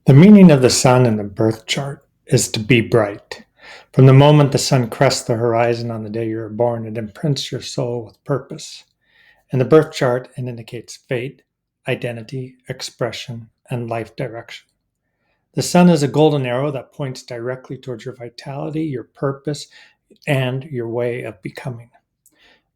The meaning of the sun in the birth chart is to be bright. From the moment the sun crests the horizon on the day you are born, it imprints your soul with purpose. In the birth chart, it indicates fate, identity, expression, and life direction. The sun is a golden arrow that points directly towards your vitality, your purpose, and your way of becoming.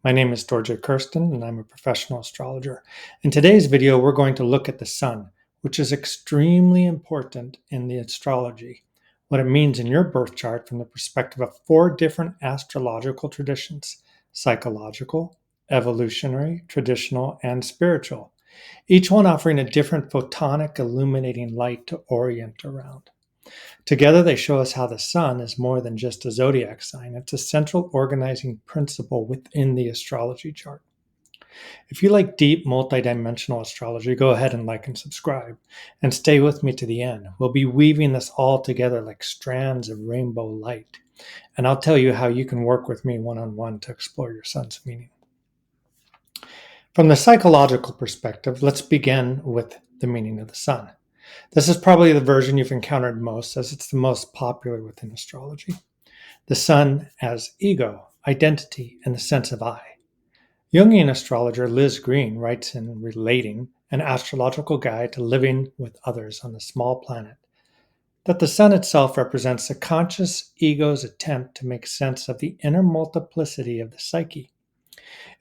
My name is Dorje Kirsten, and I'm a professional astrologer. In today's video, we're going to look at the sun, which is extremely important in the astrology, what it means in your birth chart from the perspective of 4 different astrological traditions: psychological, evolutionary, traditional, and spiritual, each one offering a different photonic illuminating light to orient around. Together, they show us how the sun is more than just a zodiac sign. It's a central organizing principle within the astrology chart. If you like deep, multidimensional astrology, go ahead and like and subscribe. And stay with me to the end. We'll be weaving this all together like strands of rainbow light. And I'll tell you how you can work with me one-on-one to explore your sun's meaning. From the psychological perspective, let's begin with the meaning of the sun. This is probably the version you've encountered most, as it's the most popular within astrology. The sun as ego, identity, and the sense of I. Jungian astrologer Liz Greene writes in Relating, an astrological guide to living with others on a small planet, that the sun itself represents the conscious ego's attempt to make sense of the inner multiplicity of the psyche.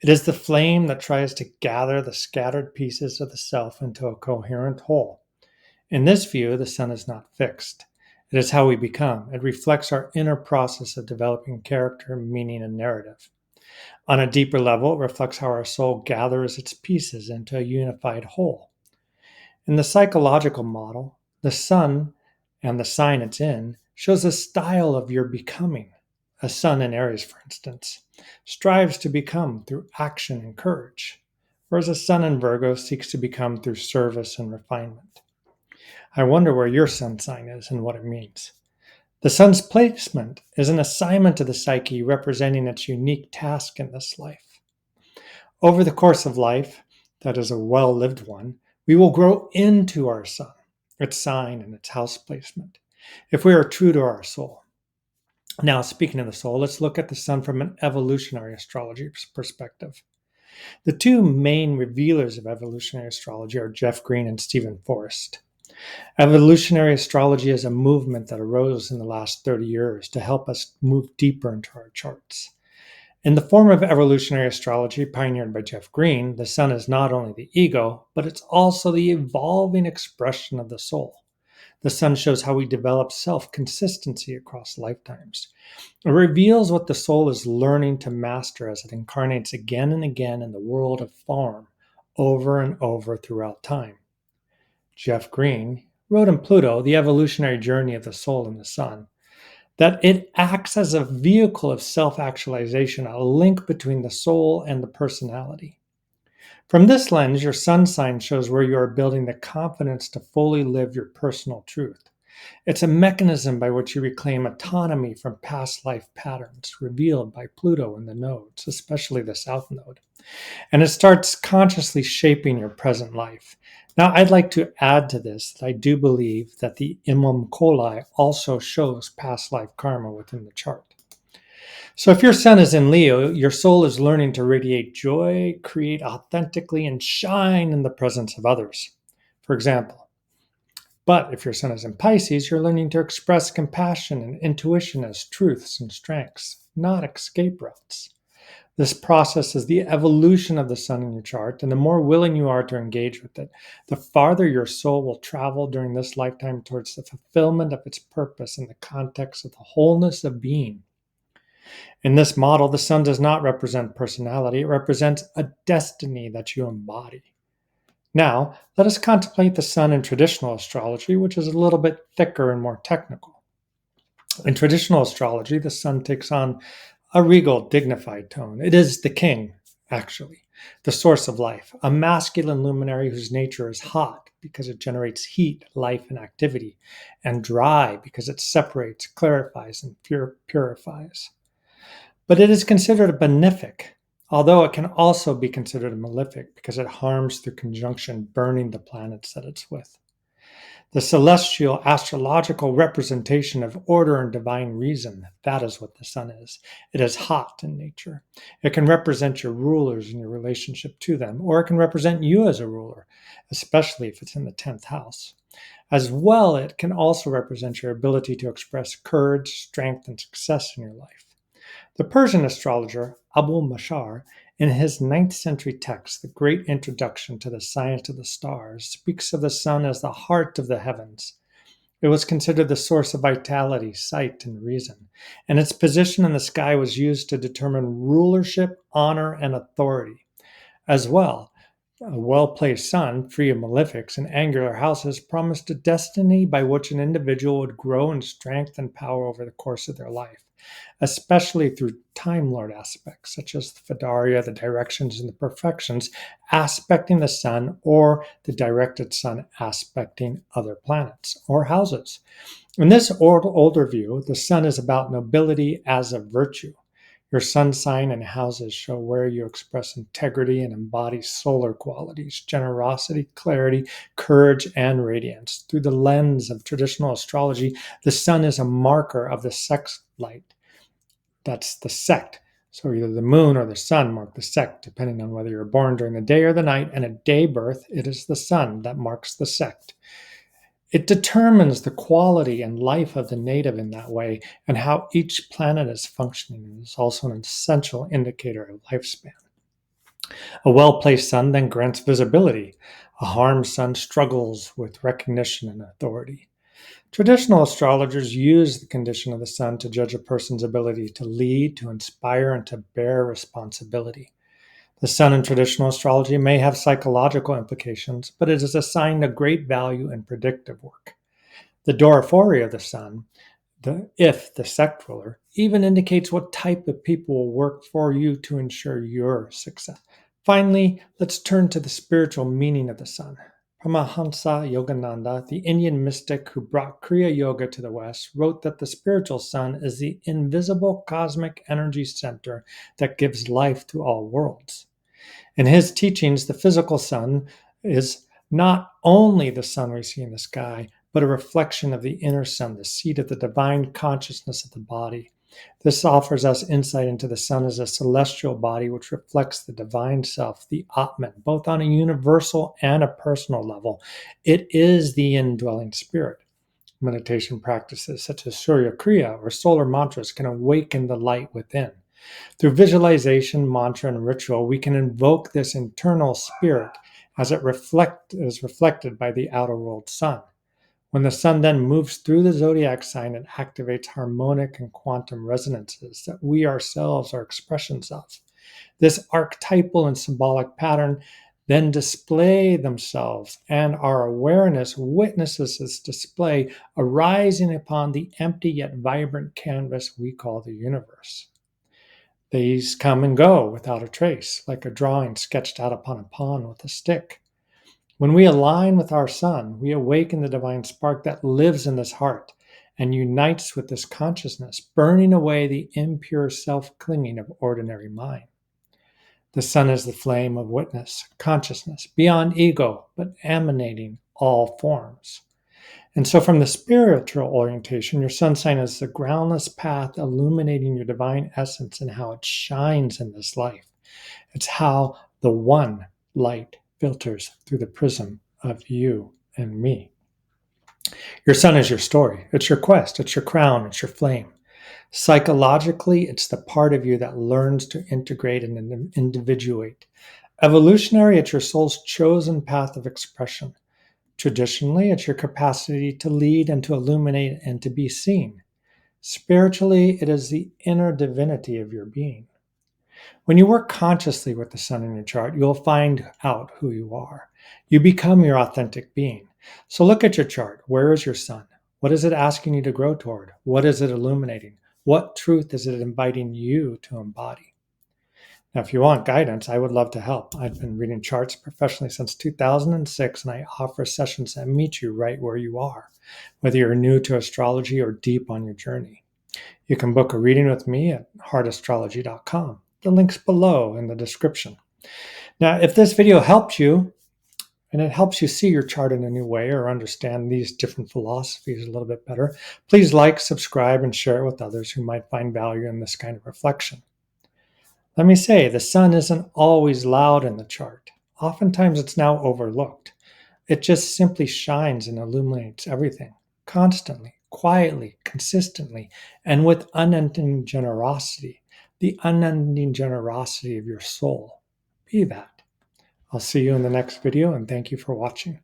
It is the flame that tries to gather the scattered pieces of the self into a coherent whole. In this view, the sun is not fixed. It is how we become. It reflects our inner process of developing character, meaning, and narrative. On a deeper level, it reflects how our soul gathers its pieces into a unified whole. In the psychological model, the sun and the sign it's in shows a style of your becoming. A sun in Aries, for instance, strives to become through action and courage, whereas a sun in Virgo seeks to become through service and refinement. I wonder where your sun sign is and what it means. The sun's placement is an assignment to the psyche representing its unique task in this life. Over the course of life, that is a well-lived one, we will grow into our sun, its sign, and its house placement, if we are true to our soul. Now, speaking of the soul, let's look at the sun from an evolutionary astrology perspective. The 2 main revealers of evolutionary astrology are Jeff Greene and Stephen Forrest. Evolutionary astrology is a movement that arose in the last 30 years to help us move deeper into our charts. In the form of evolutionary astrology pioneered by Jeff Greene, the sun is not only the ego, but it's also the evolving expression of the soul. The sun shows how we develop self-consistency across lifetimes. It reveals what the soul is learning to master as it incarnates again and again in the world of form, over and over throughout time. Jeff Greene wrote in Pluto, The Evolutionary Journey of the Soul and the Sun, that it acts as a vehicle of self-actualization, a link between the soul and the personality. From this lens, your sun sign shows where you are building the confidence to fully live your personal truth. It's a mechanism by which you reclaim autonomy from past life patterns revealed by Pluto in the nodes, especially the South Node. And it starts consciously shaping your present life. Now, I'd like to add to this that I do believe that the Imam Coli also shows past life karma within the chart. So if your sun is in Leo, your soul is learning to radiate joy, create authentically, and shine in the presence of others. For example, but if your sun is in Pisces, you're learning to express compassion and intuition as truths and strengths, not escape routes. This process is the evolution of the sun in your chart, and the more willing you are to engage with it, the farther your soul will travel during this lifetime towards the fulfillment of its purpose in the context of the wholeness of being. In this model, the sun does not represent personality, it represents a destiny that you embody. Now, let us contemplate the sun in traditional astrology, which is a little bit thicker and more technical. In traditional astrology, the sun takes on a regal, dignified tone. It is the king, actually, the source of life, a masculine luminary whose nature is hot because it generates heat, life, and activity, and dry because it separates, clarifies, and purifies. But it is considered a benefic, although it can also be considered a malefic because it harms through conjunction, burning the planets that it's with. The celestial astrological representation of order and divine reason. That is what the sun is. It is hot in nature. It can represent your rulers and your relationship to them, or it can represent you as a ruler, especially if it's in the 10th house. As well, it can also represent your ability to express courage, strength, and success in your life. The Persian astrologer Abu Mashar, in his 9th century text, The Great Introduction to the Science of the Stars, speaks of the sun as the heart of the heavens. It was considered the source of vitality, sight, and reason, and its position in the sky was used to determine rulership, honor, and authority. As well, a well-placed sun, free of malefics and angular houses, promised a destiny by which an individual would grow in strength and power over the course of their life, especially through Time Lord aspects, such as the Fidaria, the directions, and the perfections aspecting the sun, or the directed sun aspecting other planets or houses. In this older view, the sun is about nobility as a virtue. Your sun sign and houses show where you express integrity and embody solar qualities, generosity, clarity, courage, and radiance. Through the lens of traditional astrology, the sun is a marker of the sex light. That's the sect. So either the moon or the sun mark the sect, depending on whether you're born during the day or the night. And at day birth, it is the sun that marks the sect. It determines the quality and life of the native in that way, and how each planet is functioning. It is also an essential indicator of lifespan. A well-placed sun then grants visibility. A harmed sun struggles with recognition and authority. Traditional astrologers use the condition of the sun to judge a person's ability to lead, to inspire, and to bear responsibility. The sun in traditional astrology may have psychological implications, but it is assigned a great value in predictive work. The dorophory of the sun, if the sect ruler, even indicates what type of people will work for you to ensure your success. Finally, let's turn to the spiritual meaning of the sun. Paramahansa Yogananda, the Indian mystic who brought Kriya Yoga to the West, wrote that the spiritual sun is the invisible cosmic energy center that gives life to all worlds. In his teachings, the physical sun is not only the sun we see in the sky, but a reflection of the inner sun, the seat of the divine consciousness of the body. This offers us insight into the sun as a celestial body which reflects the divine self, the Atman, both on a universal and a personal level. It is the indwelling spirit. Meditation practices such as Surya Kriya or solar mantras can awaken the light within. Through visualization, mantra, and ritual, we can invoke this internal spirit as it is reflected by the outer world sun. When the sun then moves through the zodiac sign, it activates harmonic and quantum resonances that we ourselves are expressions of. This archetypal and symbolic pattern then display themselves, and our awareness witnesses this display arising upon the empty yet vibrant canvas we call the universe. These come and go without a trace, like a drawing sketched out upon a pond with a stick. When we align with our sun, we awaken the divine spark that lives in this heart and unites with this consciousness, burning away the impure self-clinging of ordinary mind. The sun is the flame of witness, consciousness, beyond ego, but emanating all forms. And so from the spiritual orientation, your sun sign is the groundless path illuminating your divine essence and how it shines in this life. It's how the one light filters through the prism of you and me. Your sun is your story. It's your quest. It's your crown. It's your flame. Psychologically, it's the part of you that learns to integrate and individuate. Evolutionary, it's your soul's chosen path of expression. Traditionally, it's your capacity to lead and to illuminate and to be seen. Spiritually, it is the inner divinity of your being. When you work consciously with the sun in your chart, you'll find out who you are. You become your authentic being. So look at your chart. Where is your sun? What is it asking you to grow toward? What is it illuminating? What truth is it inviting you to embody? Now, if you want guidance, I would love to help. I've been reading charts professionally since 2006, and I offer sessions that meet you right where you are, whether you're new to astrology or deep on your journey. You can book a reading with me at heartastrology.com. The link's below in the description. Now, if this video helped you, and it helps you see your chart in a new way or understand these different philosophies a little bit better, please like, subscribe, and share it with others who might find value in this kind of reflection. Let me say, the sun isn't always loud in the chart. Oftentimes it's now overlooked. It just simply shines and illuminates everything, constantly, quietly, consistently, and with unending generosity, the unending generosity of your soul. Be that. I'll see you in the next video, and thank you for watching.